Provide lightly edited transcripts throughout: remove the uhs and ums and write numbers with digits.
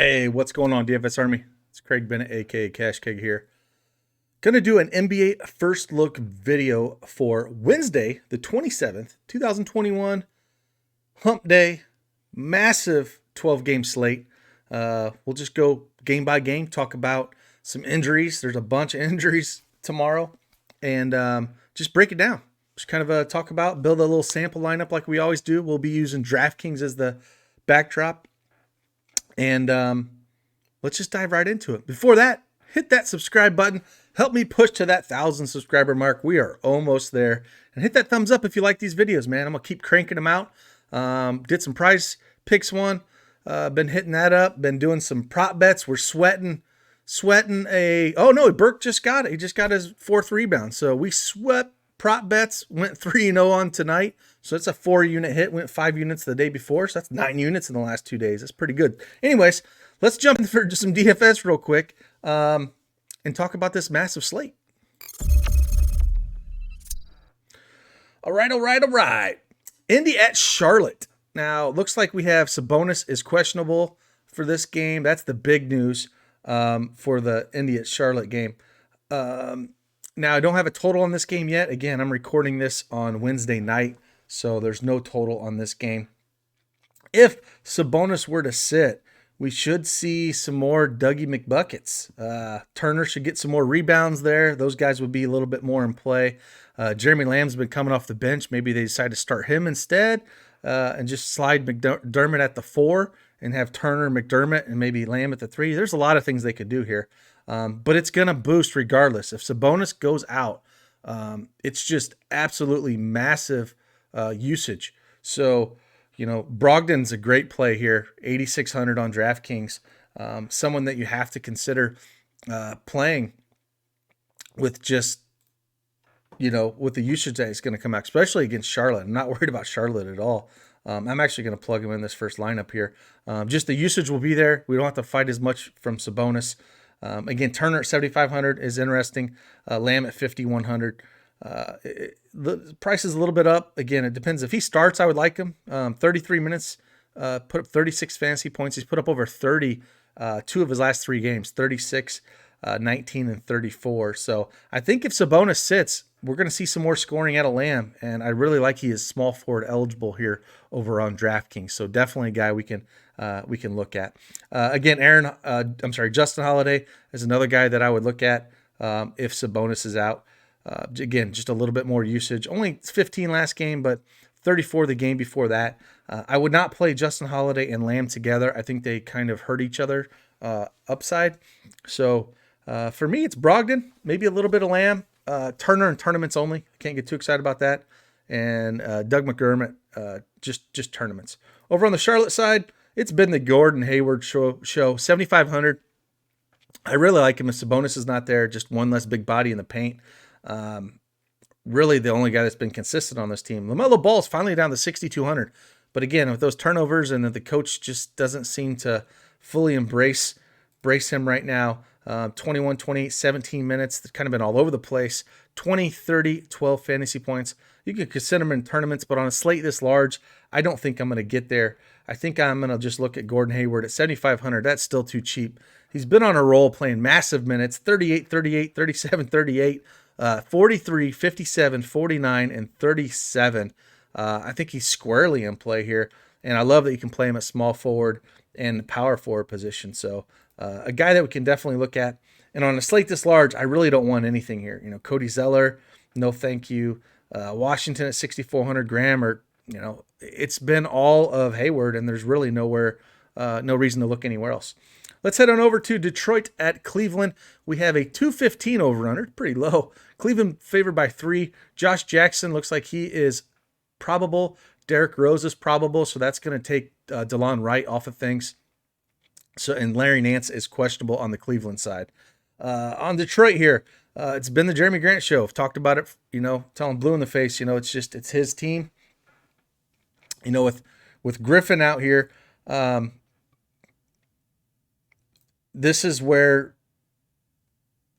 Hey, what's going on, DFS Army? It's Craig Bennett, aka Cash Keg here. Gonna do an NBA first look video for Wednesday, the 27th, 2021, Hump Day, massive 12 game slate. We'll just go game by game, talk about some injuries. There's a bunch of injuries tomorrow, and just break it down. Just kind of talk about, build a little sample lineup like we always do. We'll be using DraftKings as the backdrop. And let's just dive right into it. Before that, hit that subscribe button. Help me push to that 1,000 subscriber mark. We are almost there. And hit that thumbs up if you like these videos, man. I'm going to keep cranking them out. Did some prize picks one. Been hitting that up. Been doing some prop bets. We're sweating oh no, Burke just got it. He just got his fourth rebound. So we swept prop bets, went 3-0 on tonight. So it's a 4-unit hit, went 5 units the day before. So that's 9 units in the last 2 days. That's pretty good. Anyways, let's jump in for just some DFS real quick and talk about this massive slate. All right. Indy at Charlotte. Now, looks like we have Sabonis is questionable for this game. That's the big news for the Indy at Charlotte game. Now, I don't have a total on this game yet. Again, I'm recording this on Wednesday night, so there's no total on this game. If Sabonis were to sit, we should see some more Dougie McBuckets. Turner should get some more rebounds there. Those guys would be a little bit more in play. Jeremy Lamb's been coming off the bench. Maybe they decide to start him instead and just slide McDermott at the 4 and have Turner, McDermott, and maybe Lamb at the 3. There's a lot of things they could do here. But it's going to boost regardless. If Sabonis goes out, it's just absolutely massive usage. So, Brogdon's a great play here, 8,600 on DraftKings. Someone that you have to consider playing with just, with the usage that is going to come out, especially against Charlotte. I'm not worried about Charlotte at all. I'm actually going to plug him in this first lineup here. Just the usage will be there. We don't have to fight as much from Sabonis. Again, Turner at 7,500 is interesting. Lamb at 5,100. The price is a little bit up. Again, it depends. If he starts, I would like him. 33 minutes, put up 36 fantasy points. He's put up over 30 2 of his last 3 games, 36, 19, and 34. So I think if Sabonis sits, we're going to see some more scoring out of Lamb, and I really like he is small forward eligible here over on DraftKings. So definitely a guy we can look at. Again, Justin Holiday is another guy that I would look at if Sabonis is out. Again, just a little bit more usage. Only 15 last game, but 34 the game before that. I would not play Justin Holiday and Lamb together. I think they kind of hurt each other upside. So for me, it's Brogdon, maybe a little bit of Lamb. Turner in tournaments only. Can't get too excited about that. And Doug McDermott, just tournaments. Over on the Charlotte side, it's been the Gordon Hayward show 7,500. I really like him if Sabonis is not there. Just one less big body in the paint. Really the only guy that's been consistent on this team. LaMelo Ball is finally down to 6,200. But again, with those turnovers and the coach just doesn't seem to fully embrace him right now. 21, 28, 17 minutes. They've kind of been all over the place. 20, 30, 12 fantasy points. You can consider him in tournaments, but on a slate this large, I don't think I'm going to get there. I think I'm going to just look at Gordon Hayward at 7,500. That's still too cheap. He's been on a roll playing massive minutes, 38, 38, 37, 38, 43, 57, 49, and 37. I think he's squarely in play here, and I love that you can play him at small forward and power forward position. So a guy that we can definitely look at. And on a slate this large, I really don't want anything here. Cody Zeller, no thank you. Washington at 6,400. Graham, or it's been all of Hayward, and there's really no reason to look anywhere else. Let's head on over to Detroit at Cleveland. We have a 215 over-under, pretty low. Cleveland favored by 3. Josh Jackson looks like he is probable. Derrick Rose is probable, so that's going to take DeLon Wright off of things. And Larry Nance is questionable on the Cleveland side. On Detroit here, it's been the Jeremy Grant show. I've talked about it, telling blue in the face. It's his team. With Griffin out here, this is where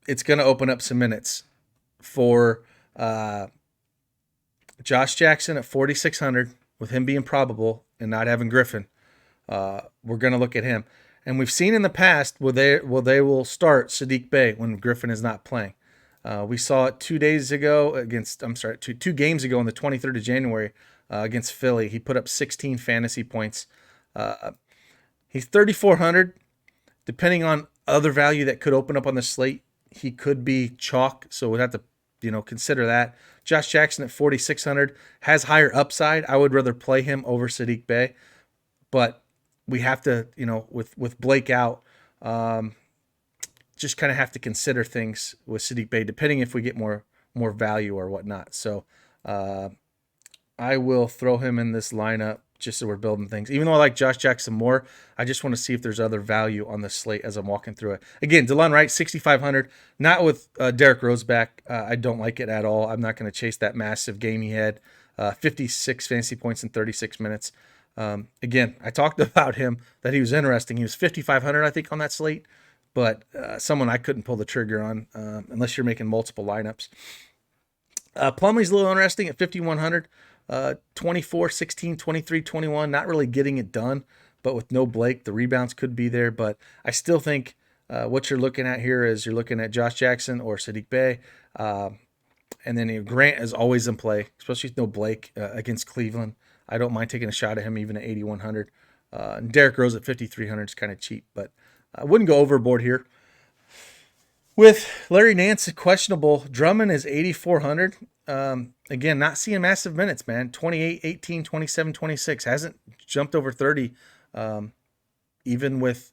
it's going to open up some minutes for Josh Jackson at 4,600 with him being probable and not having Griffin. We're going to look at him. And we've seen in the past where they will start Sadiq Bey when Griffin is not playing. We saw it 2 days ago against, two games ago on the 23rd of January against Philly. He put up 16 fantasy points. He's 3,400. Depending on other value that could open up on the slate, he could be chalk. So we'd have to, consider that. Josh Jackson at 4,600 has higher upside. I would rather play him over Sadiq Bey, but we have to, with Blake out, just kind of have to consider things with Sadiq Bey, depending if we get more value or whatnot. So I will throw him in this lineup just so we're building things. Even though I like Josh Jackson more, I just want to see if there's other value on the slate as I'm walking through it. Again, DeLon Wright, 6,500. Not with Derrick Rose back. I don't like it at all. I'm not going to chase that massive game he had. 56 fantasy points in 36 minutes. Again, I talked about him, that he was interesting. He was 5,500, I think, on that slate. But someone I couldn't pull the trigger on unless you're making multiple lineups. Plumlee's a little interesting at 5,100. 24, 16, 23, 21, not really getting it done, but with no Blake, the rebounds could be there. But I still think what you're looking at here is you're looking at Josh Jackson or Sadiq Bey. And then Grant is always in play, especially with no Blake against Cleveland. I don't mind taking a shot at him even at 8,100. And Derrick Rose at 5,300 is kind of cheap, but I wouldn't go overboard here. With Larry Nance questionable, Drummond is 8,400. Again, not seeing massive minutes, man. 28, 18, 27, 26. Hasn't jumped over 30, even with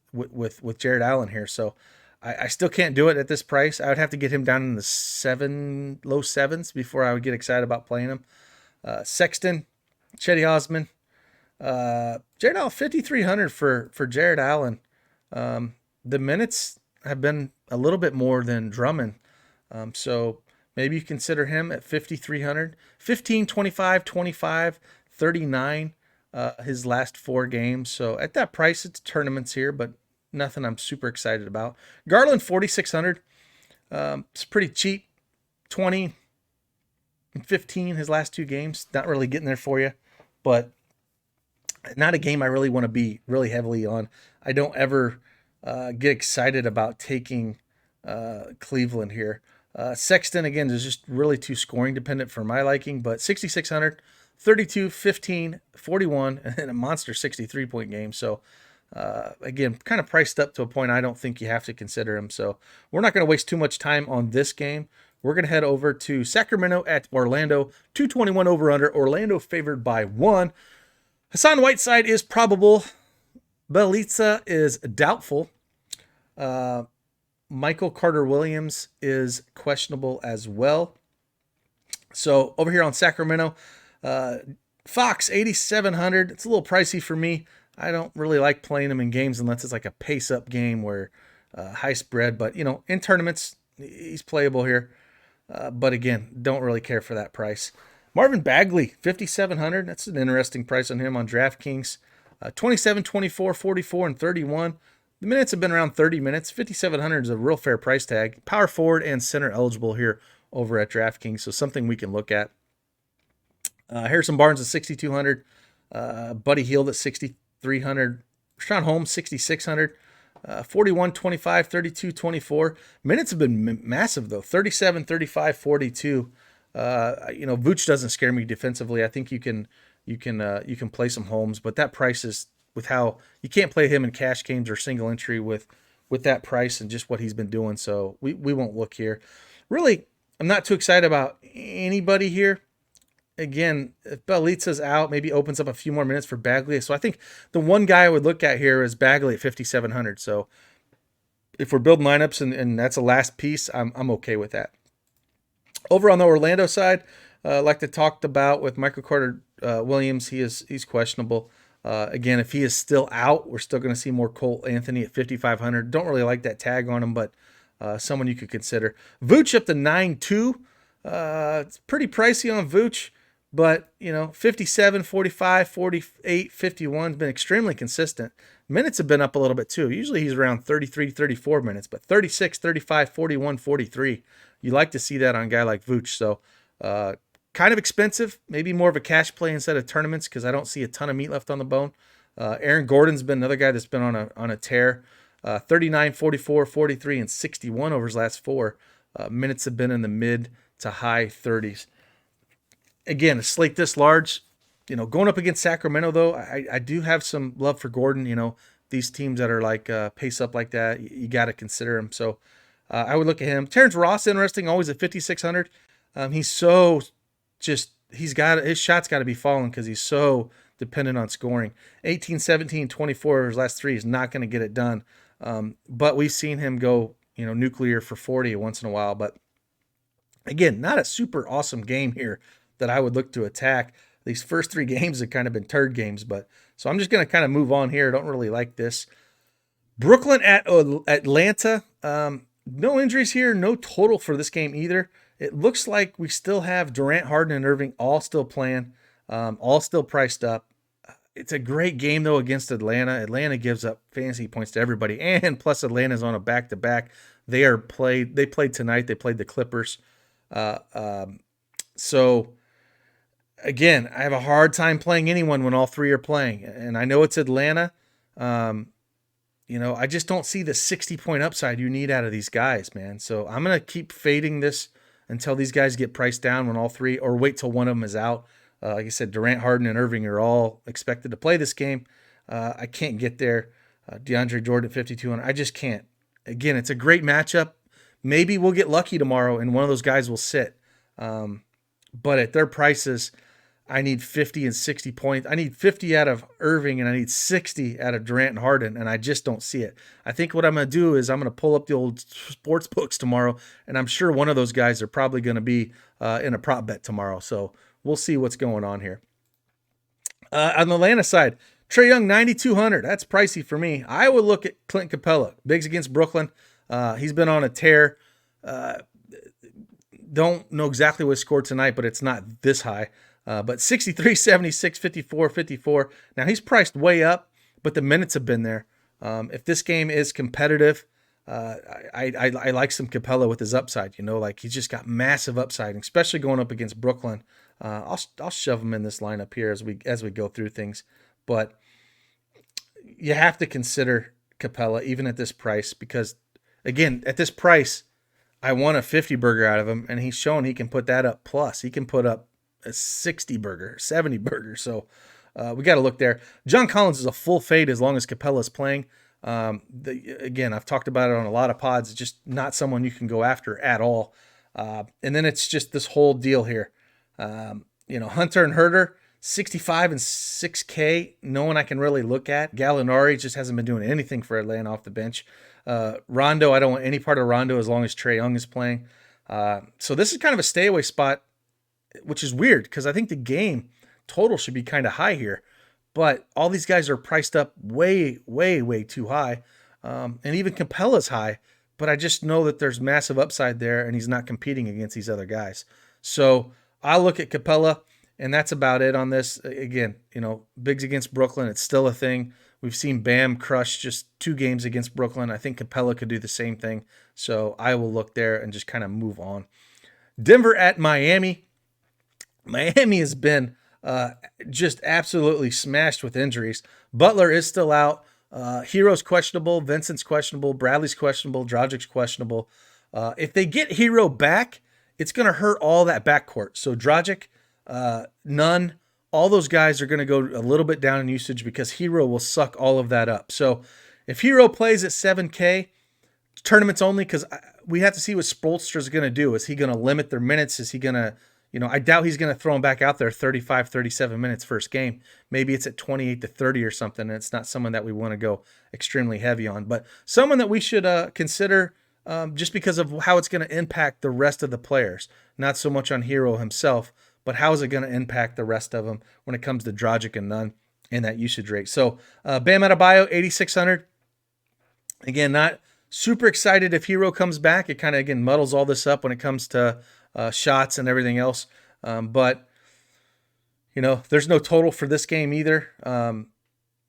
Jared Allen here. So I still can't do it at this price. I would have to get him down in the low sevens before I would get excited about playing him. Sexton, Chetty Osman, Jared Allen, 5,300 for Jared Allen. The minutes have been a little bit more than Drummond. So maybe you consider him at 5,300. 15, 25, 25, 39 his last 4 games. So at that price, it's tournaments here, but nothing I'm super excited about. Garland, 4,600. It's pretty cheap. 20 and 15 his last 2 games. Not really getting there for you, but not a game I really want to be really heavily on. I don't ever get excited about taking Cleveland here. Sexton, again, is just really too scoring dependent for my liking, but 6,600, 32, 15, 41, and a monster 63-point game. So, again, kind of priced up to a point I don't think you have to consider him. So we're not going to waste too much time on this game. We're going to head over to Sacramento at Orlando, 221 over-under. Orlando favored by 1. Hassan Whiteside is probable. Bjelica is doubtful. Michael Carter-Williams is questionable as well. So over here on Sacramento, Fox, 8,700. It's a little pricey for me. I don't really like playing him in games unless it's like a pace-up game where high spread. But, in tournaments, he's playable here. But again, don't really care for that price. Marvin Bagley, 5,700. That's an interesting price on him on DraftKings. 27, 24, 44, and 31. The minutes have been around 30 minutes. 5,700 is a real fair price tag. Power forward and center eligible here over at DraftKings, so something we can look at. Harrison Barnes at 6,200. Buddy Hield at 6,300. Rashawn Holmes, 6,600. 41, 25, 32, 24. Minutes have been massive, though. 37, 35, 42. Vooch doesn't scare me defensively. I think you can play some Holmes, but that price is with how you can't play him in cash games or single entry with that price and just what he's been doing. So we won't look here. Really, I'm not too excited about anybody here. Again, if Bjelica's out, maybe opens up a few more minutes for Bagley. So I think the one guy I would look at here is Bagley at 5,700. So if we're building lineups and that's a last piece, I'm okay with that. Over on the Orlando side, like I talked about with Michael Carter Williams, he's questionable. Again, if he is still out, we're still going to see more Cole Anthony at 5,500. Don't really like that tag on him, but someone you could consider. Vooch up to 9.2. It's pretty pricey on Vooch, but 57, 45, 48, 51 has been extremely consistent. Minutes have been up a little bit too. Usually he's around 33, 34 minutes, but 36, 35, 41, 43. You like to see that on a guy like Vooch. So kind of expensive, maybe more of a cash play instead of tournaments because I don't see a ton of meat left on the bone. Aaron Gordon's been another guy that's been on a tear. 39, 44, 43, and 61 over his last four. Minutes have been in the mid to high 30s. Again, a slate this large, going up against Sacramento, though, I do have some love for Gordon. These teams that are like pace up like that, you got to consider him. So I would look at him. Terrence Ross, interesting, always at 5,600. He's so his shot's got to be falling because he's so dependent on scoring. 18, 17, 24 over his last three is not going to get it done. But we've seen him go, nuclear for 40 once in a while. But again, not a super awesome game here that I would look to attack. These first three games have kind of been turd games, so I'm just going to kind of move on here. I don't really like this. Brooklyn at Atlanta. No injuries here. No total for this game either. It looks like we still have Durant, Harden, and Irving all still playing, all still priced up. It's a great game, though, against Atlanta. Atlanta gives up fantasy points to everybody, and plus Atlanta's on a back-to-back. They played tonight. They played the Clippers. So, again, I have a hard time playing anyone when all three are playing, and I know it's Atlanta. I just don't see the 60-point upside you need out of these guys, man. So I'm going to keep fading this until these guys get priced down when all three, or wait till one of them is out. Like I said, Durant, Harden, and Irving are all expected to play this game. I can't get there. DeAndre Jordan at 5,200. I just can't. Again, it's a great matchup. Maybe we'll get lucky tomorrow and one of those guys will sit. But at their prices, I need 50 and 60 points. I need 50 out of Irving and I need 60 out of Durant and Harden, and I just don't see it. I think what I'm going to do is I'm going to pull up the old sports books tomorrow, and I'm sure one of those guys are probably going to be in a prop bet tomorrow. So we'll see what's going on here. On the Atlanta side, Trae Young, 9,200. That's pricey for me. I would look at Clint Capella. Bigs against Brooklyn. He's been on a tear. Don't know exactly what scored tonight, but it's not this high. But 63, 76, 54, 54. Now, he's priced way up, but the minutes have been there. If this game is competitive, I like some Capella with his upside. Like he's just got massive upside, especially going up against Brooklyn. I'll shove him in this lineup here as we go through things. But you have to consider Capella even at this price because, again, at this price, I want a 50 burger out of him, and he's shown he can put that up plus. He can put up a 60 burger, 70 burger. So we got to look there. John Collins is a full fade as long as Capella's playing. Again, I've talked about it on a lot of pods. It's just not someone you can go after at all. And then it's just this whole deal here. Hunter and Herter, 65 and 6K. No one I can really look at. Gallinari just hasn't been doing anything for Atlanta off the bench. Rondo, I don't want any part of Rondo as long as Trae Young is playing. So this is kind of a stay away spot, which is weird because I think the game total should be kind of high here. But all these guys are priced up way, way, way too high. And even Capella's high. But I just know that there's massive upside there and he's not competing against these other guys. So I look at Capella, and that's about it on this. Again, bigs against Brooklyn, it's still a thing. We've seen Bam crush just 2 games against Brooklyn. I think Capella could do the same thing. So I will look there and just kind of move on. Denver at Miami. Miami has been just absolutely smashed with injuries. Butler is still out. Hero's questionable. Vincent's questionable. Bradley's questionable. Dragic's questionable. If they get Hero back, it's going to hurt all that backcourt. So Dragic, Nunn, all those guys are going to go a little bit down in usage because Hero will suck all of that up. So if Hero plays at 7K, tournaments only, because we have to see what Spoelstra's going to do. Is he going to limit their minutes? Is he going to, I doubt he's going to throw them back out there 35, 37 minutes first game. Maybe it's at 28 to 30 or something, and it's not someone that we want to go extremely heavy on. But someone that we should consider just because of how it's going to impact the rest of the players. Not so much on Hero himself, but how is it going to impact the rest of them when it comes to Dragic and Nunn and that usage rate. So Bam Adebayo, 8,600. Again, not super excited if Hero comes back. It kind of, again, muddles all this up when it comes to shots and everything else. But, there's no total for this game either.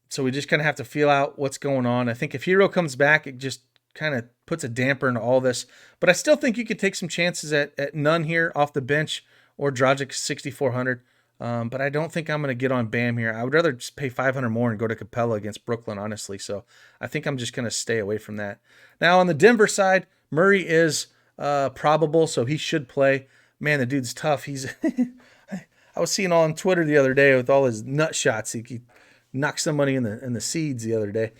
So we just kind of have to feel out what's going on. I think if Hero comes back, it just kind of puts a damper into all this. But I still think you could take some chances at Nunn here off the bench or Dragic 6,400. But I don't think I'm going to get on Bam here. I would rather just pay 500 more and go to Capella against Brooklyn, honestly. So I think I'm just going to stay away from that. Now on the Denver side, Murray is probable, so he should play. Man, the dude's tough. He's I was seeing on Twitter the other day with all his nut shots. He knocked somebody in the seeds the other day,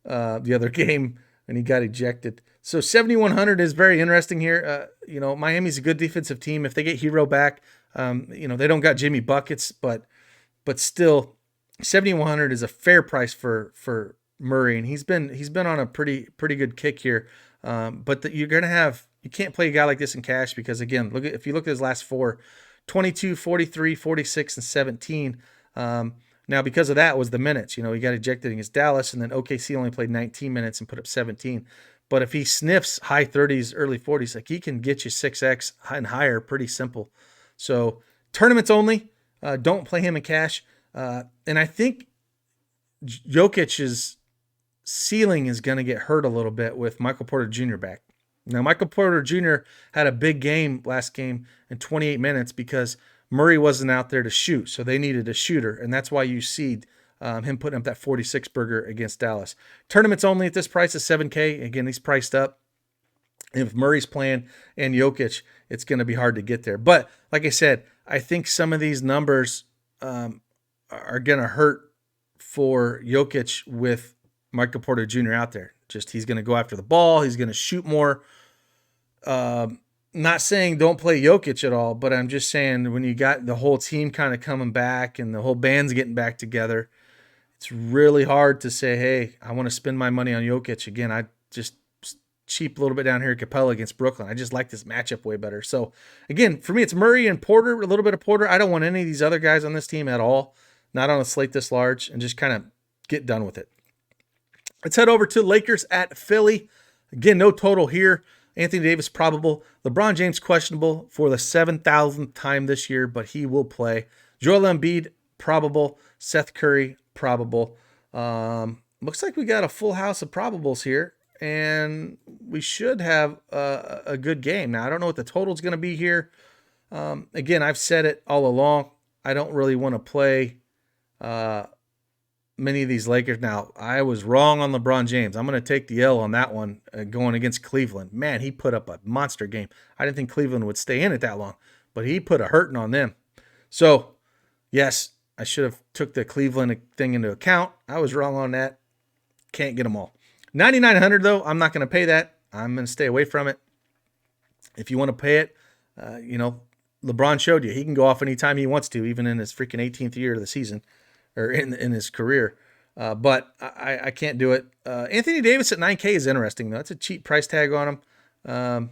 the other game, and he got ejected. So 7,100 is very interesting here. Miami's a good defensive team. If they get Hero back, they don't got Jimmy buckets, but still, 7,100 is a fair price for Murray, and he's been on a pretty good kick here. But you can't play a guy like this in cash because again, if you look at his last four, 22, 43, 46, and 17. Now because of that was the minutes. He got ejected against Dallas, and then OKC only played 19 minutes and put up 17. But if he sniffs high 30s, early 40s, like he can get you 6x and higher, pretty simple. So tournaments only. Don't play him in cash. And I think Jokic's ceiling is going to get hurt a little bit with Michael Porter Jr. back. Now, Michael Porter Jr. had a big game last game in 28 minutes because Murray wasn't out there to shoot, so they needed a shooter, and that's why you see him putting up that 46 burger against Dallas. Tournaments only at this price is $7K. Again, he's priced up. If Murray's playing and Jokic, it's going to be hard to get there. But like I said, I think some of these numbers are going to hurt for Jokic with Michael Porter Jr. out there. Just he's going to go after the ball. He's going to shoot more. Not saying don't play Jokic at all, but I'm just saying when you got the whole team kind of coming back and the whole band's getting back together, it's really hard to say, hey, I want to spend my money on Jokic. Again, I just cheap a little bit down here at Capella against Brooklyn. I just like this matchup way better. So again, for me, it's Murray and Porter, a little bit of Porter. I don't want any of these other guys on this team at all, not on a slate this large, and just kind of get done with it. Let's head over to Lakers at Philly. Again, no total here. Anthony Davis probable. LeBron James questionable for the 7,000th time this year, but he will play. Joel Embiid probable. Seth Curry probable. Looks like we got a full house of probables here, and we should have a good game. Now, I don't know what the total is going to be here. Again, I've said it all along. I don't really want to play many of these Lakers. Now, I was wrong on LeBron James. I'm going to take the L on that one going against Cleveland. Man, he put up a monster game. I didn't think Cleveland would stay in it that long, but he put a hurting on them. So, yes, I should have took the Cleveland thing into account. I was wrong on that. Can't get them all. 9,900 though, I'm not going to pay that. I'm going to stay away from it. If you want to pay it, LeBron showed you he can go off anytime he wants to, even in his freaking 18th year of the season or in his career. But I can't do it. Anthony Davis at 9K is interesting though. It's a cheap price tag on him.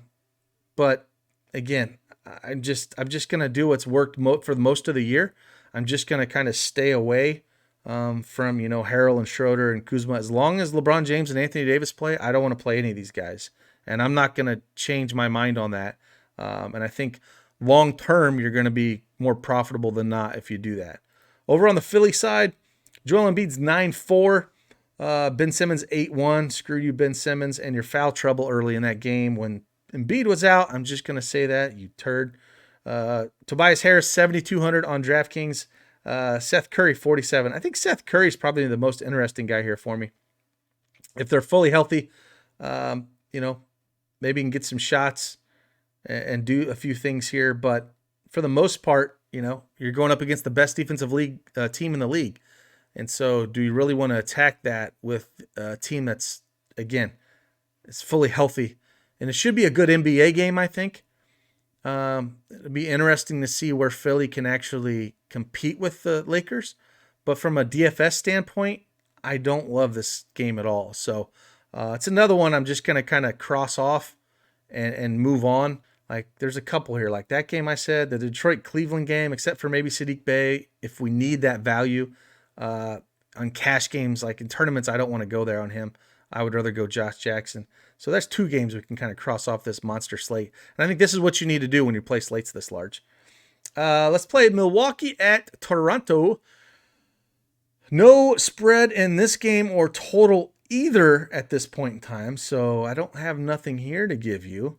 But again, I'm just going to do what's worked for most of the year. I'm just going to kind of stay away from, Harrell and Schroeder and Kuzma. As long as LeBron James and Anthony Davis play, I don't want to play any of these guys. And I'm not going to change my mind on that. And I think long term, you're going to be more profitable than not if you do that. Over on the Philly side, Joel Embiid's 9-4. Ben Simmons 8-1. Screw you, Ben Simmons, and your foul trouble early in that game when Embiid was out. I'm just going to say that, you turd. Tobias Harris, 7,200 on DraftKings. Seth Curry, 47. I think Seth Curry is probably the most interesting guy here for me. If they're fully healthy, maybe you can get some shots and do a few things here. But for the most part, you're going up against the best defensive league team in the league. And so do you really want to attack that with a team that's, again, is fully healthy? And it should be a good NBA game, I think. It'll be interesting to see where Philly can actually compete with the Lakers. But from a DFS standpoint, I don't love this game at all. So it's another one I'm just going to kind of cross off and move on. Like there's a couple here. Like that game I said, the Detroit-Cleveland game, except for maybe Sadiq Bey, if we need that value on cash games, like in tournaments, I don't want to go there on him. I would rather go Josh Jackson. So that's two games we can kind of cross off this monster slate. And I think this is what you need to do when you play slates this large. Let's play Milwaukee at Toronto. No spread in this game or total either at this point in time. So I don't have nothing here to give you.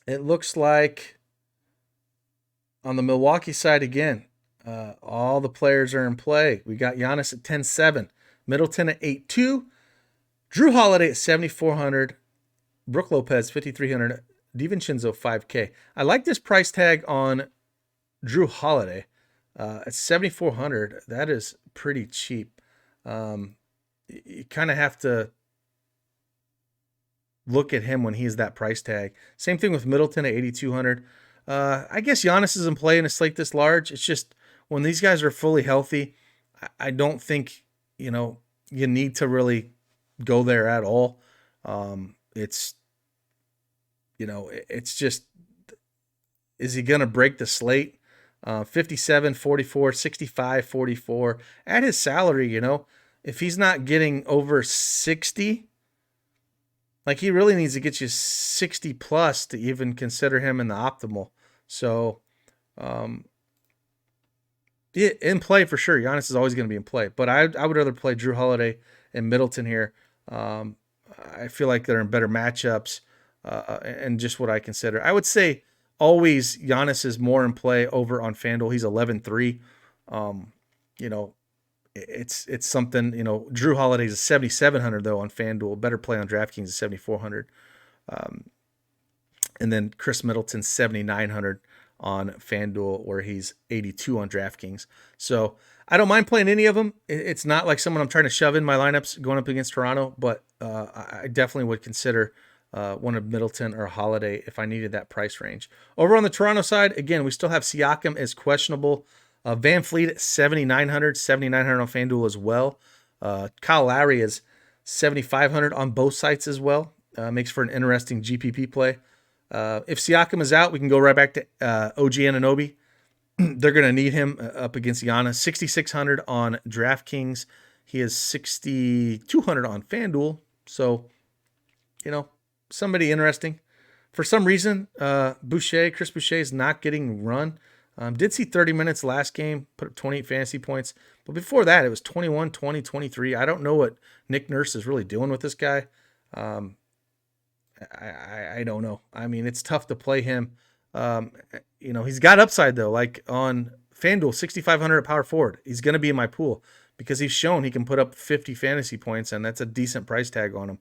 It looks like On the Milwaukee side again, all the players are in play. We got Giannis at 10-7, Middleton at 8-2, Drew Holiday at 7,400, Brook Lopez 5,300, DiVincenzo 5K. I like this price tag on Drew Holiday at 7,400. That is pretty cheap. You kind of have to look at him when he's that price tag. Same thing with Middleton at 8,200. I guess Giannis is in play in a slate this large. It's just when these guys are fully healthy, I don't think, you need to really go there at all. It's just, is he going to break the slate? 57, 44, 65, 44. At his salary, if he's not getting over 60, like he really needs to get you 60 plus to even consider him in the optimal. So, in play for sure. Giannis is always going to be in play, but I would rather play Drew Holiday and Middleton here. I feel like they're in better matchups, and just what I consider. I would say always Giannis is more in play over on FanDuel. He's 11-3. It's something, Drew Holiday's is 7,700 though on FanDuel. Better play on DraftKings is 7,400. And then Chris Middleton's 7,900 on FanDuel, where he's 82 on DraftKings. So I don't mind playing any of them. It's not like someone I'm trying to shove in my lineups going up against Toronto, but I definitely would consider one of Middleton or Holiday if I needed that price range. Over on the Toronto side, again, we still have Siakam as questionable. Van Fleet at 7,900 on FanDuel as well. Kyle Lowry is 7,500 on both sites as well. Makes for an interesting GPP play. If Siakam is out, we can go right back to OG Anunoby. They're going to need him up against Giannis. 6,600 on DraftKings. He is 6,200 on FanDuel. So, somebody interesting. For some reason, Chris Boucher is not getting run. Did see 30 minutes last game, put up 28 fantasy points. But before that, it was 21, 20, 23. I don't know what Nick Nurse is really doing with this guy. I don't know. I mean, it's tough to play him. He's got upside, though. Like on FanDuel, 6,500 at power forward. He's going to be in my pool because he's shown he can put up 50 fantasy points, and that's a decent price tag on him.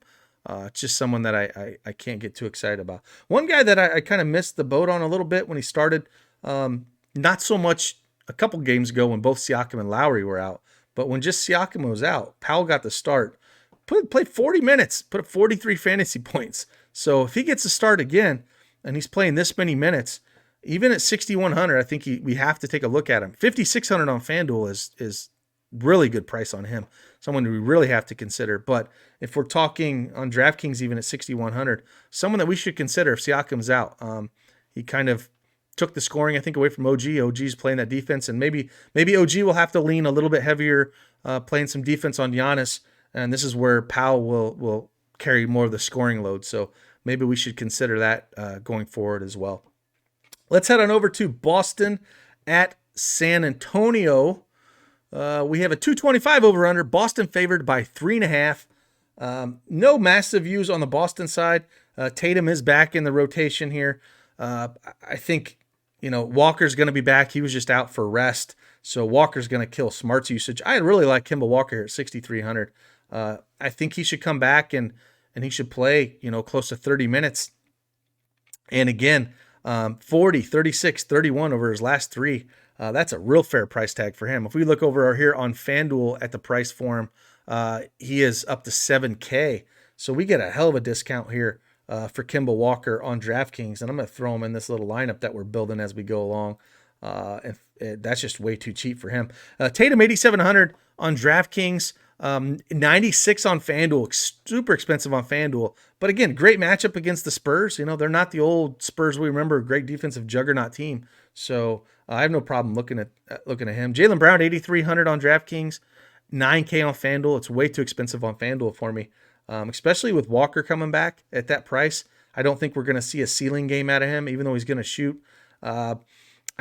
It's just someone that I can't get too excited about. One guy that I kind of missed the boat on a little bit when he started, not so much a couple games ago when both Siakam and Lowry were out, but when just Siakam was out, Powell got the start. Played 40 minutes, put up 43 fantasy points. So if he gets a start again and he's playing this many minutes, even at 6,100, I think we have to take a look at him. 5,600 on FanDuel is really good price on him. Someone we really have to consider. But if we're talking on DraftKings, even at 6,100, someone that we should consider if Siakam's out. He kind of took the scoring, I think, away from OG. OG's playing that defense, and maybe OG will have to lean a little bit heavier, playing some defense on Giannis. And this is where Powell will carry more of the scoring load. So maybe we should consider that going forward as well. Let's head on over to Boston at San Antonio. We have a 225 over-under. Boston favored by 3.5. No massive views on the Boston side. Tatum is back in the rotation here. I think, Walker's going to be back. He was just out for rest. So Walker's going to kill Smart's usage. I really like Kemba Walker here at 6,300. I think he should come back and he should play, close to 30 minutes. And again, 40, 36, 31 over his last three. That's a real fair price tag for him. If we look over here on FanDuel at the price for him, he is up to 7K. So we get a hell of a discount here for Kemba Walker on DraftKings. And I'm going to throw him in this little lineup that we're building as we go along. And that's just way too cheap for him. Tatum 8,700 on DraftKings. 96 on FanDuel, super expensive on FanDuel. But again, great matchup against the Spurs. They're not the old Spurs we remember, great defensive juggernaut team. So I have no problem looking at him. Jaylen Brown, 8,300 on DraftKings, 9K on FanDuel. It's way too expensive on FanDuel for me, especially with Walker coming back at that price. I don't think we're going to see a ceiling game out of him, even though he's going to shoot. I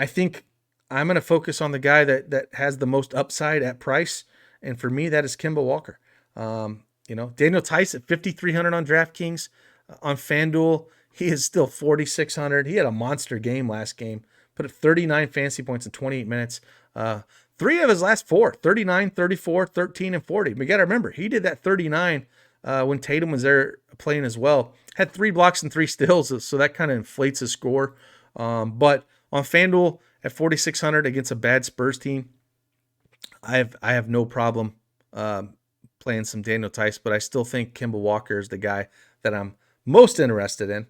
think I'm going to focus on the guy that has the most upside at price. And for me, that is Kemba Walker. Daniel Tice at 5,300 on DraftKings. On FanDuel, he is still 4,600. He had a monster game last game. put up 39 fantasy points in 28 minutes. 3 of his last 4, 39, 34, 13, and 40. We got to remember, he did that 39 when Tatum was there playing as well. Had 3 blocks and 3 steals, so that kind of inflates his score. But on FanDuel at 4,600 against a bad Spurs team, I have no problem playing some Daniel Tice, but I still think Kemba Walker is the guy that I'm most interested in.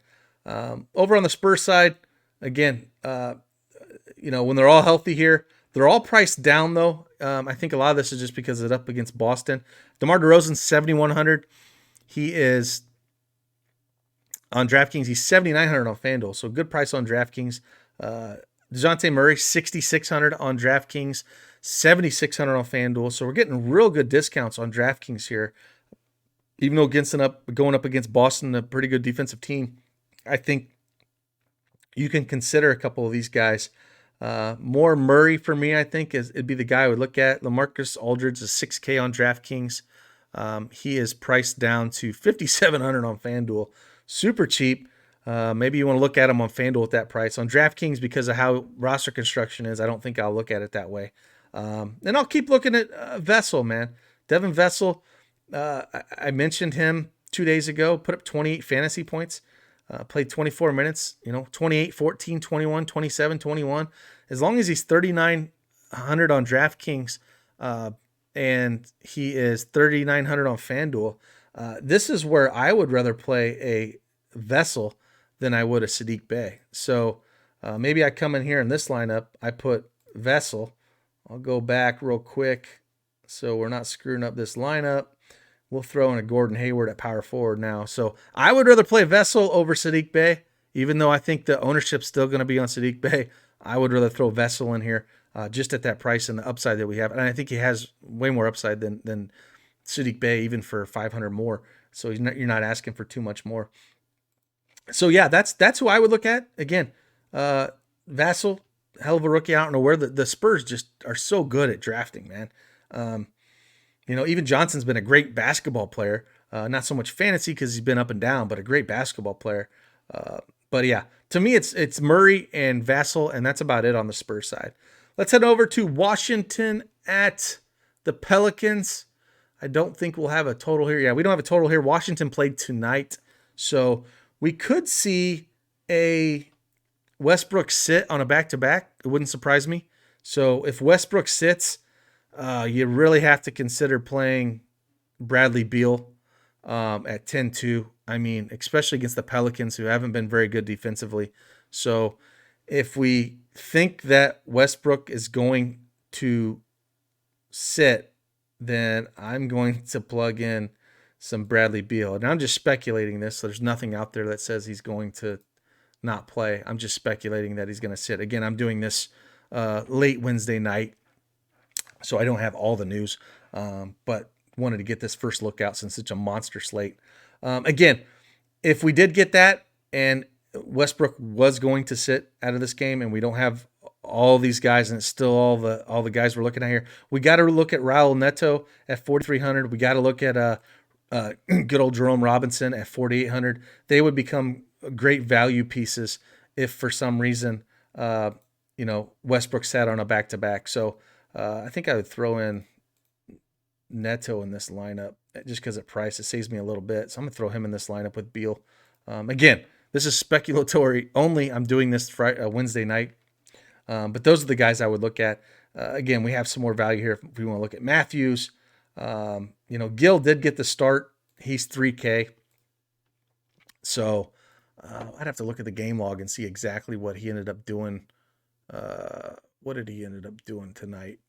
Over on the Spurs side, again, when they're all healthy here, they're all priced down though. I think a lot of this is just because it's up against Boston. DeMar DeRozan 7,100. He is on DraftKings. He's 7,900 on FanDuel, so good price on DraftKings. DeJounte Murray 6,600 on DraftKings, 7,600 on FanDuel. So we're getting real good discounts on DraftKings here. Even though going up against Boston, a pretty good defensive team, I think you can consider a couple of these guys. More Murray for me, I think, it'd be the guy I would look at. LaMarcus Aldridge is $6K on DraftKings. He is priced down to $5,700 on FanDuel. Super cheap. Maybe you want to look at him on FanDuel at that price. On DraftKings, because of how roster construction is, I don't think I'll look at it that way. And I'll keep looking at Vessel, man. Devin Vessel, I mentioned him 2 days ago, put up 28 fantasy points, played 24 minutes, 28, 14, 21, 27, 21. As long as he's 3,900 on DraftKings and he is 3,900 on FanDuel, this is where I would rather play a Vessel than I would a Sadiq Bey. So maybe I come in here in this lineup, I put Vessel. I'll go back real quick so we're not screwing up this lineup. We'll throw in a Gordon Hayward at power forward now. So I would rather play Vessel over Sadiq Bey, even though I think the ownership's still going to be on Sadiq Bey. I would rather throw Vessel in here just at that price and the upside that we have. And I think he has way more upside than Sadiq Bey, even for 500 more. So you're not asking for too much more. So yeah, that's who I would look at. Again, Vassell, hell of a rookie. I don't know where the Spurs just are so good at drafting, man. Even Johnson's been a great basketball player. Not so much fantasy because he's been up and down, but a great basketball player. But yeah, to me, it's Murray and Vassell, and that's about it on the Spurs side. Let's head over to Washington at the Pelicans. I don't think we'll have a total here. Yeah, we don't have a total here. Washington played tonight, so we could see a Westbrook sit on a back-to-back. It wouldn't surprise me. So if Westbrook sits, you really have to consider playing Bradley Beal at 10-2. I mean, especially against the Pelicans, who haven't been very good defensively. So if we think that Westbrook is going to sit, then I'm going to plug in some Bradley Beal. And I'm just speculating this. So there's nothing out there that says he's going to not play. I'm just speculating that he's going to sit. Again, I'm doing this late Wednesday night, so I don't have all the news, but wanted to get this first look out since it's a monster slate. Again, if we did get that and Westbrook was going to sit out of this game and we don't have all these guys and it's still all the guys we're looking at here, we got to look at Raul Neto at 4,300. We got to look at good old Jerome Robinson at 4,800. They would become great value pieces if for some reason, Westbrook sat on a back-to-back. So I think I would throw in Neto in this lineup just because at price, it saves me a little bit. So I'm going to throw him in this lineup with Beal. Again, this is speculatory only. I'm doing this Wednesday night. But those are the guys I would look at. Again, we have some more value here if we want to look at Matthews. Gill did get the start. He's 3K. So I'd have to look at the game log and see exactly what he ended up doing. What did he ended up doing tonight?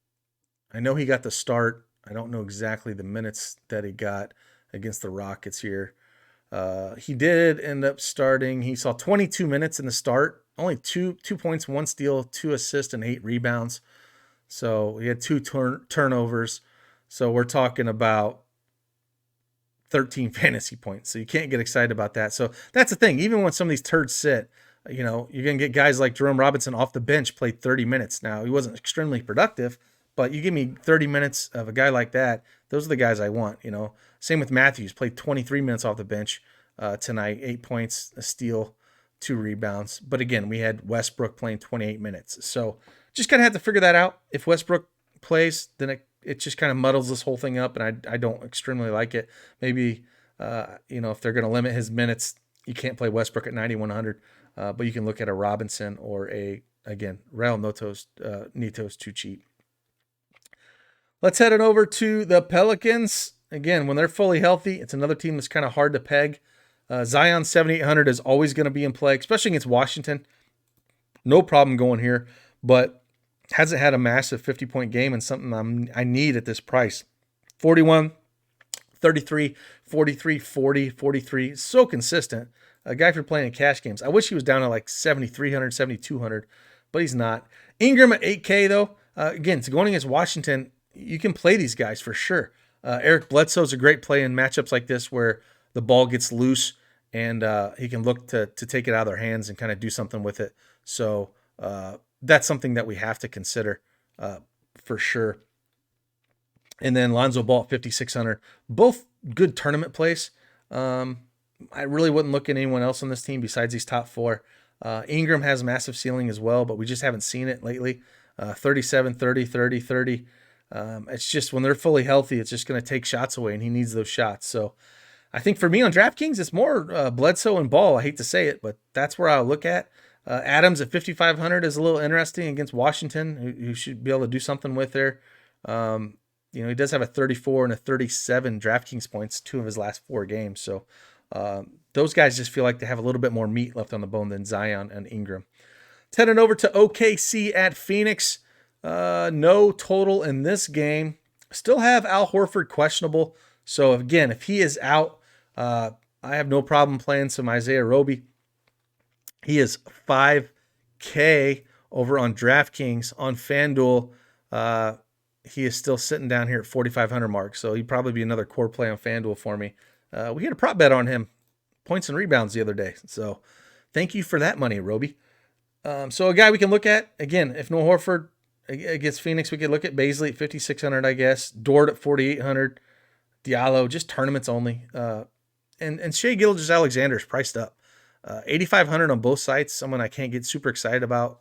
I know he got the start. I don't know exactly the minutes that he got against the Rockets here. He did end up starting. He saw 22 minutes in the start. Only 2 points, 1 steal, 2 assists, and 8 rebounds. So he had 2 turnovers. So we're talking about 13 fantasy points. So you can't get excited about that. So that's the thing. Even when some of these turds sit, you're going to get guys like Jerome Robinson off the bench, played 30 minutes. Now, he wasn't extremely productive, but you give me 30 minutes of a guy like that, those are the guys I want. Same with Matthews, played 23 minutes off the bench tonight, 8 points, a steal, 2 rebounds. But again, we had Westbrook playing 28 minutes. So just kind of have to figure that out. If Westbrook plays, then it just kind of muddles this whole thing up, and I don't extremely like it. Maybe, if they're going to limit his minutes, you can't play Westbrook at 9,100, but you can look at a Robinson or Raul Neto's too cheap. Let's head on over to the Pelicans. Again, when they're fully healthy, it's another team that's kind of hard to peg. Zion 7,800 is always going to be in play, especially against Washington. No problem going here, but hasn't had a massive 50-point game and something I need at this price. 41, 33, 43, 40, 43. So consistent. A guy for playing in cash games. I wish he was down to like 7,300, 7,200, but he's not. Ingram at 8K, though. Again, it's going against Washington. You can play these guys for sure. Eric Bledsoe's a great play in matchups like this where the ball gets loose and he can look to take it out of their hands and kind of do something with it. So that's something that we have to consider for sure. And then Lonzo Ball at 5,600. Both good tournament plays. I really wouldn't look at anyone else on this team besides these top 4. Ingram has massive ceiling as well, but we just haven't seen it lately. 37, 30, 30, 30. It's just when they're fully healthy, it's just going to take shots away, and he needs those shots. So I think for me on DraftKings, it's more Bledsoe and Ball. I hate to say it, but that's where I'll look at. Adams at 5,500 is a little interesting against Washington, who should be able to do something with there. He does have a 34 and a 37 DraftKings points, 2 of his last 4 games. So those guys just feel like they have a little bit more meat left on the bone than Zion and Ingram. Heading over to OKC at Phoenix. No total in this game. Still have Al Horford questionable. So again, if he is out, I have no problem playing some Isaiah Roby. He is 5K over on DraftKings. On FanDuel, he is still sitting down here at 4,500 mark. So he'd probably be another core play on FanDuel for me. We had a prop bet on him, points and rebounds the other day. So thank you for that money, Roby. So a guy we can look at, again, if no Horford against Phoenix, we could look at Baisley at 5,600, I guess. Dort at 4,800. Diallo, just tournaments only. And Shai Gilgeous-Alexander is priced up. 8,500 on both sites, someone I can't get super excited about.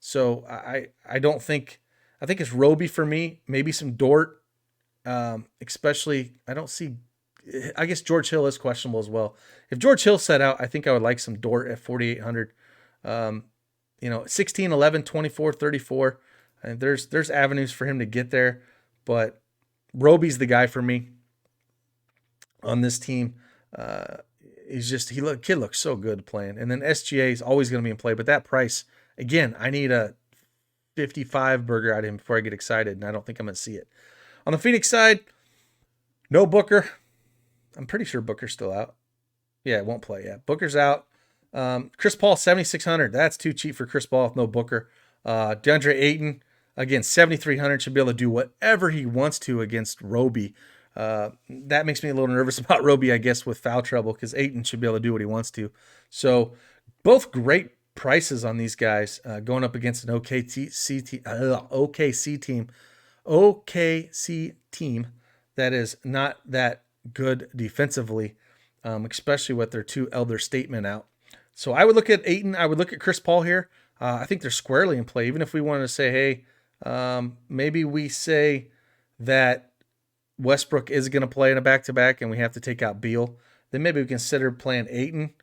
So I don't think, I think it's Roby for me, maybe some Dort, especially, I don't see, I guess George Hill is questionable as well. If George Hill set out, I think I would like some Dort at 4,800. 16, 11, 24, 34. And there's avenues for him to get there, but Roby's the guy for me on this team. Kid looks so good playing. And then SGA is always going to be in play, but that price, again, I need a 55 burger out of him before I get excited, and I don't think I'm going to see it. On the Phoenix side, no Booker. I'm pretty sure Booker's still out. Yeah, it won't play. Yeah, Booker's out. Chris Paul, 7,600. That's too cheap for Chris Paul with no Booker. DeAndre Ayton, again, 7,300, should be able to do whatever he wants to against Roby. That makes me a little nervous about Roby, I guess, with foul trouble, because Ayton should be able to do what he wants to. So both great prices on these guys going up against an OKC team that is not that good defensively, especially with their 2 elder statement out. So I would look at Ayton. I would look at Chris Paul here. I think they're squarely in play. Even if we wanted to say, hey, maybe we say that Westbrook is going to play in a back-to-back and we have to take out Beal, then maybe we consider playing Ayton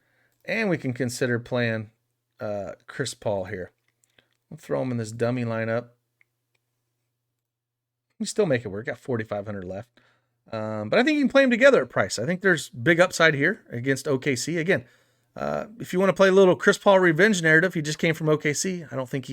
and we can consider playing Chris Paul here. We'll throw him in this dummy lineup. We still make it work. Got 4,500 left. But I think you can play them together at price. I think there's big upside here against OKC. Again, if you want to play a little Chris Paul revenge narrative, he just came from OKC. I don't think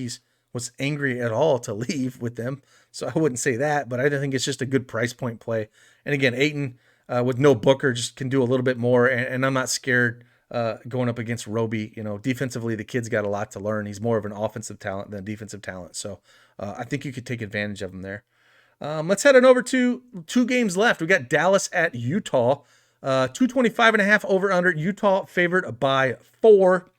was angry at all to leave with them. So I wouldn't say that, but I think it's just a good price point play. And again, Ayton with no Booker just can do a little bit more. And I'm not scared going up against Roby. Defensively, the kid's got a lot to learn. He's more of an offensive talent than defensive talent. So I think you could take advantage of him there. Let's head on over to 2 games left. We got Dallas at Utah. 225.5 over under. Utah favored by 4.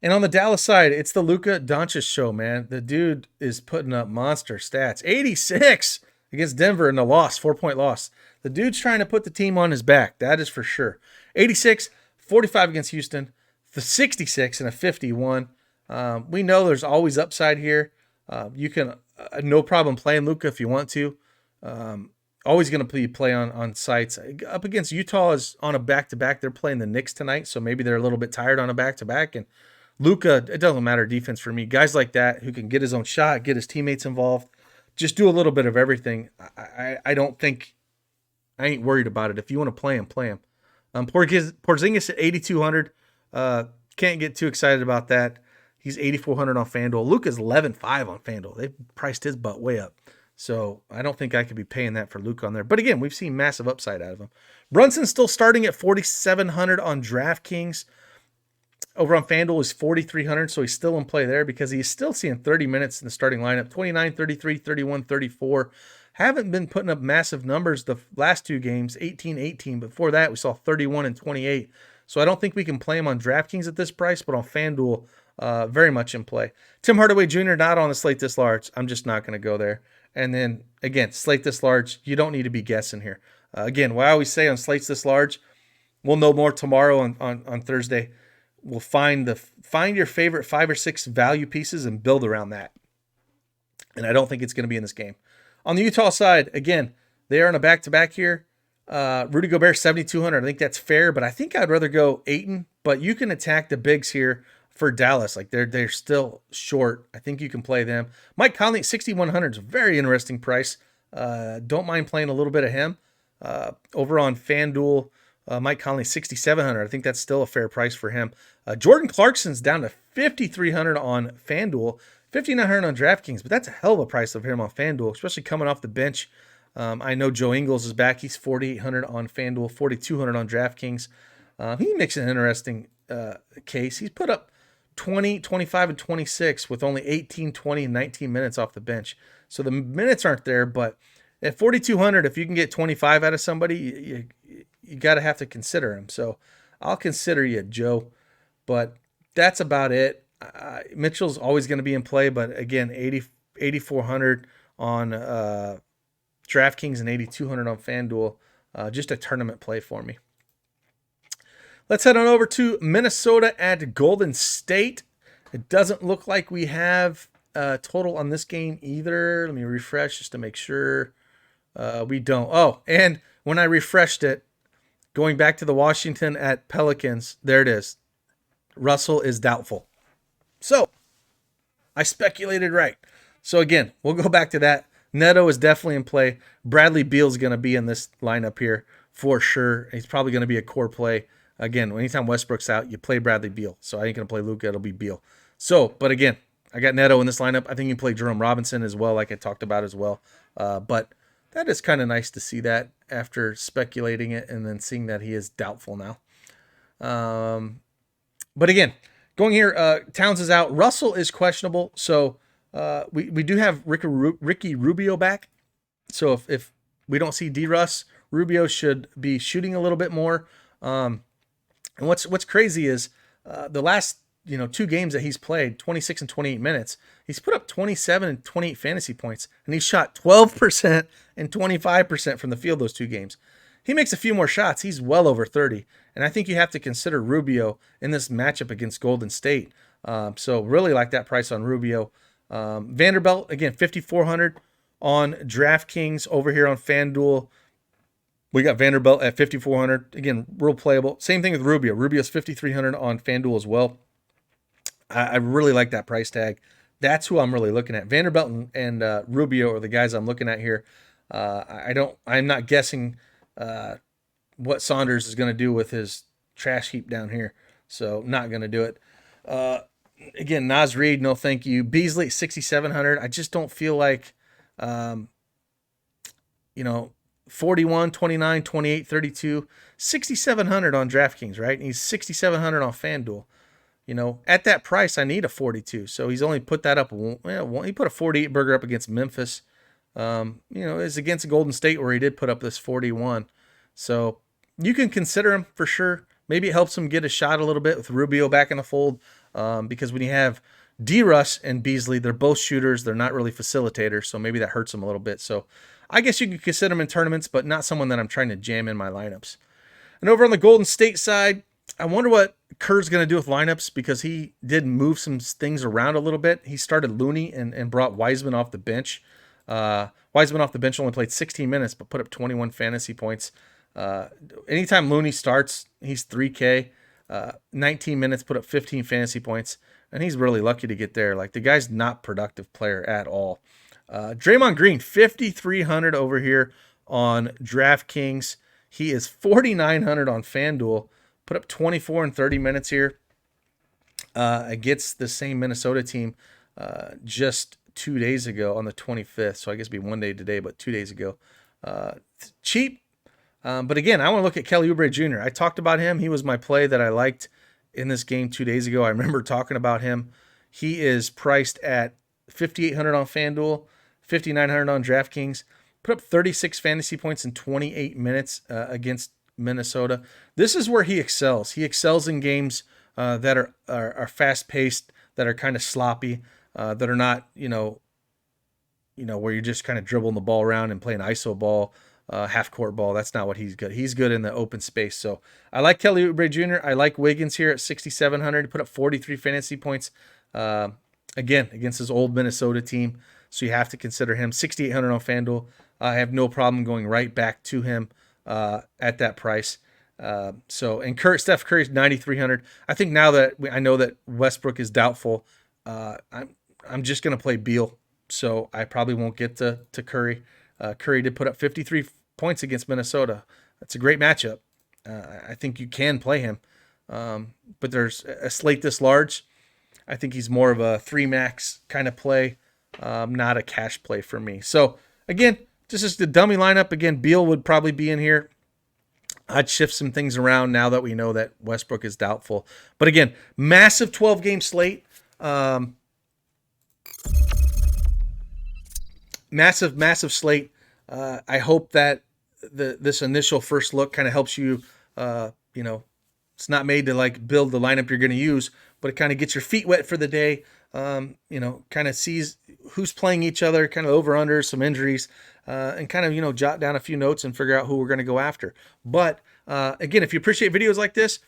And on the Dallas side, it's the Luka Doncic show, man. The dude is putting up monster stats. 86 against Denver in a loss, 4-point loss. The dude's trying to put the team on his back. That is for sure. 86, 45 against Houston, the 66 and a 51. We know there's always upside here. You can no problem playing Luka if you want to. Always going to play on sites. Up against Utah is on a back-to-back. They're playing the Knicks tonight, so maybe they're a little bit tired on a back-to-back. And Luka, it doesn't matter defense for me. Guys like that who can get his own shot, get his teammates involved, just do a little bit of everything. I don't think – I ain't worried about it. If you want to play him, play him. Porzingis at 8,200. Can't get too excited about that. He's 8,400 on FanDuel. Luka's 11.5 on FanDuel. They've priced his butt way up. So I don't think I could be paying that for Luka on there. But again, we've seen massive upside out of him. Brunson's still starting at 4,700 on DraftKings. Over on FanDuel is 4,300, so he's still in play there because he's still seeing 30 minutes in the starting lineup. 29, 33, 31, 34. Haven't been putting up massive numbers the last two games, 18, 18. Before that, we saw 31 and 28. So I don't think we can play him on DraftKings at this price, but on FanDuel, very much in play. Tim Hardaway Jr. not on the slate this large. I'm just not going to go there. And then, again, slate this large, you don't need to be guessing here. Again, what I always say on slates this large, we'll know more tomorrow on Thursday. We'll find your favorite 5 or 6 value pieces and build around that. And I don't think it's going to be in this game. On the Utah side, again, they are on a back-to-back here. Rudy Gobert, 7,200. I think that's fair, but I think I'd rather go Ayton. But you can attack the bigs here for Dallas. Like they're still short. I think you can play them. Mike Conley, 6,100 is a very interesting price. Don't mind playing a little bit of him. Over on FanDuel, Mike Conley, 6,700. I think that's still a fair price for him. Jordan Clarkson's down to 5,300 on FanDuel, 5,900 on DraftKings, but that's a hell of a price of him on FanDuel, especially coming off the bench. I know Joe Ingles is back. He's 4,800 on FanDuel, 4,200 on DraftKings. He makes an interesting case. He's put up 20, 25, and 26 with only 18, 20, and 19 minutes off the bench. So the minutes aren't there, but at 4,200, if you can get 25 out of somebody, you got to have to consider him. So I'll consider you, Joe. But that's about it. Mitchell's always going to be in play, but again, 8,400 on DraftKings and 8,200 on FanDuel. Just a tournament play for me. Let's head on over to Minnesota at Golden State. It doesn't look like we have a total on this game either. Let me refresh just to make sure. We don't. Oh, and when I refreshed it, going back to the Washington at Pelicans, there it is. Russell is doubtful. So I speculated right. So again, we'll go back to that. Neto is definitely in play. Bradley Beal's going to be in this lineup here for sure. He's probably going to be a core play. Again, anytime Westbrook's out, you play Bradley Beal. So I ain't going to play Luka. It'll be Beal. So, but again, I got Neto in this lineup. I think you can play Jerome Robinson as well, like I talked about as well. But that is kind of nice to see that after speculating it and then seeing that he is doubtful now. But again, going here, Towns is out. Russell is questionable. So we do have Ricky Rubio back. So if we don't see D-Russ, Rubio should be shooting a little bit more. And what's crazy is the last 2 games that he's played, 26 and 28 minutes, he's put up 27 and 28 fantasy points, and he shot 12% and 25% from the field those 2 games. He makes a few more shots. He's well over 30, and I think you have to consider Rubio in this matchup against Golden State. So really like that price on Rubio. Vanderbilt, again, 5,400 on DraftKings. Over here on FanDuel, we got Vanderbilt at 5,400. Again, real playable. Same thing with Rubio. Rubio's 5,300 on FanDuel as well. I really like that price tag. That's who I'm really looking at. Vanderbilt and Rubio are the guys I'm looking at here. I'm not guessing what Saunders is going to do with his trash heap down here. So not going to do it. Again, Naz Reid, no thank you. Beasley, 6,700. I just don't feel like, 41, 29, 28, 32, 6,700 on DraftKings, right? And he's 6,700 on FanDuel. At that price, I need a 42. So he's only put that up. He put a 48 burger up against Memphis. It's against Golden State where he did put up this 41. So you can consider him for sure. Maybe it helps him get a shot a little bit with Rubio back in the fold. Because when you have D-Russ and Beasley, they're both shooters. They're not really facilitators. So maybe that hurts him a little bit. So I guess you could consider him in tournaments, but not someone that I'm trying to jam in my lineups. And over on the Golden State side, I wonder what Kerr's going to do with lineups because he did move some things around a little bit. He started Looney and brought Wiseman off the bench. Wiseman off the bench only played 16 minutes, but put up 21 fantasy points. Anytime Looney starts, he's 3K. 19 minutes, put up 15 fantasy points, and he's really lucky to get there. Like, the guy's not productive player at all. Draymond Green, 5,300 over here on DraftKings. He is 4,900 on FanDuel. Put up 24 and 30 minutes here against the same Minnesota team just 2 days ago on the 25th. So I guess it'd be 1 day today, but 2 days ago. Cheap. But again, I want to look at Kelly Oubre Jr. I talked about him. He was my play that I liked in this game 2 days ago. I remember talking about him. He is priced at 5,800 on FanDuel, 5,900 on DraftKings. Put up 36 fantasy points in 28 minutes against Minnesota. This is where he excels. He excels in games that are fast-paced, that are kind of sloppy, that are not, where you're just kind of dribbling the ball around and playing iso ball, half-court ball. That's not what he's good. He's good in the open space. So I like Kelly Oubre Jr. I like Wiggins here at 6,700. He put up 43 fantasy points, again, against his old Minnesota team. So you have to consider him. 6,800 on FanDuel. I have no problem going right back to him at that price. And Steph Curry's 9,300. I think now that I know that Westbrook is doubtful, I'm just going to play Beal. So I probably won't get to Curry. Curry did put up 53 points against Minnesota. That's a great matchup. I think you can play him. But there's a slate this large. I think he's more of a 3-max kind of play, not a cash play for me. So again, this is the dummy lineup. Again, Beal would probably be in here. I'd shift some things around now that we know that Westbrook is doubtful. But again, massive 12-game slate. Massive slate. I hope that this initial first look kind of helps you, it's not made to like build the lineup you're going to use, but it kind of gets your feet wet for the day. Kind of sees who's playing each other, kind of over-under, some injuries, and kind of, jot down a few notes and figure out who we're going to go after. But again, if you appreciate videos like this,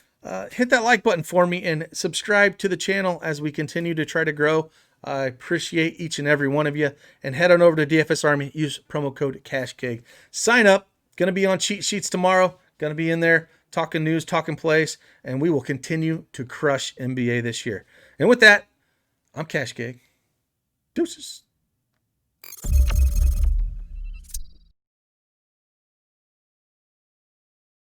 hit that like button for me and subscribe to the channel as we continue to try to grow. I appreciate each and every one of you. And head on over to DFS Army. Use promo code CashKeg. Sign up. Going to be on cheat sheets tomorrow. Going to be in there talking news, talking plays, and we will continue to crush NBA this year. And with that, I'm CashKeg. Deuces.